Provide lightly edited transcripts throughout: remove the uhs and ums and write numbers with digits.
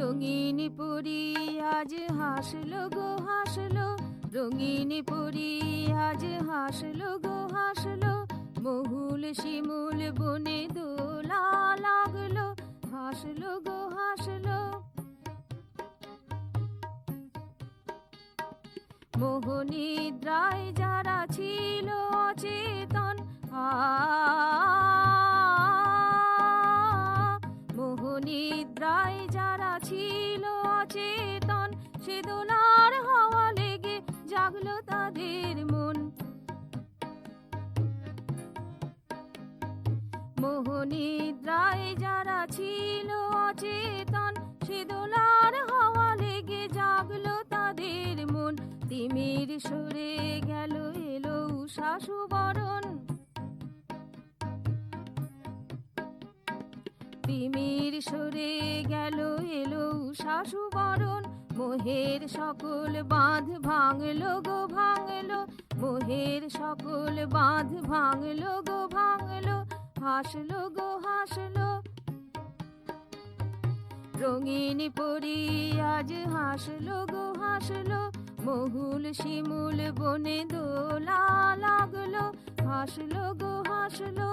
রঙিন পরি আজ হাসলো গো হাসলো, রঙিন পরি আজ হাসলো গো হাসলো, মহুল শিমুল বনে দোলা লাগলো, হাসলো গো হাসলো। মোহনিদ্রায় যারা ছিল অচেতন, মোহনিদ্রায় যারা ছিল অচেতন, সে দোলার হাওয়া লেগে জাগলো তাদের মন। মোহনিদ্রায় যারা ছিল অচেতন, সে দোলার হাওয়া লেগে জাগলো তাদের মন। তিমির সরে গেল এলো উষা সুবরণ, তিমির সরে গেল এলো উষা সুবরণ, মোহের সকল বাঁধ ভাঙলো গো ভাঙলো, মোহের সকল বাঁধ ভাঙলো গো ভাঙলো, হাসলো গো হাসলো। রঙিন পরি আজ হাসলো গো হাসলো, মহুল শিমুল বনে দোলা লাগলো, হাসলো গো হাসলো।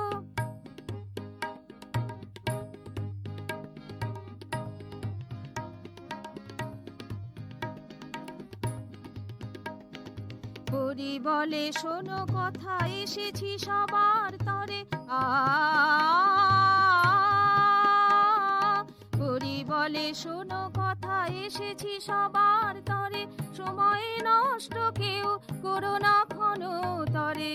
পরি বলে শোনো কথা এসেছি সবার তরে, পরি বলে শোনো কথা এসেছি সবার তরে, সময় নষ্ট কেউ করো না ক্ষণ তরে।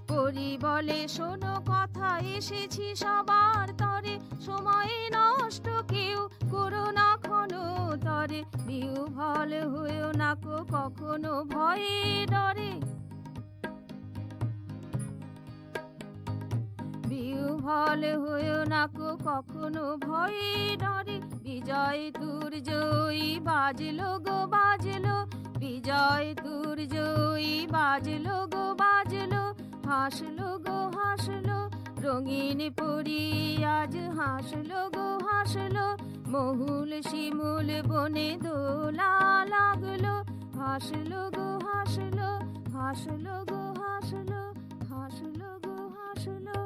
পরি বলে শোনো কথা এসেছি সবার তরে, সময় নষ্ট কেউ করো না ক্ষণ তরে, বিহ্বল হয়েও না কো কখনো ভয়ে ডরে, বিহ্বল হয়েও না কো কখনো ভয়ে ডরে। বিজয় তুর জয়ী বাজলো গো বাজলো, বিজয় তুর জয়ী বাজলো গো বাজলো, হাসলো গো হাসলো। রঙিন পরি আজ হাসলো গো হাসলো, মহুল শিমুল বনে দোলা লাগলো, হাসলো গো হাসলো, হাসলো গো হাসলো, হাসলো গো হাসলো।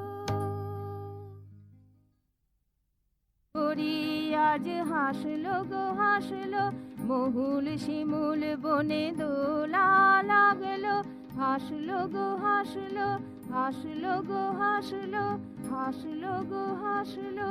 পরি আজ হাসলো গো হাসলো, মহুল শিমুল বনে দোলা লাগলো, হাসলো গো হাসলো, হাসলো গো হাসলো, হাসলো গো হাসলো।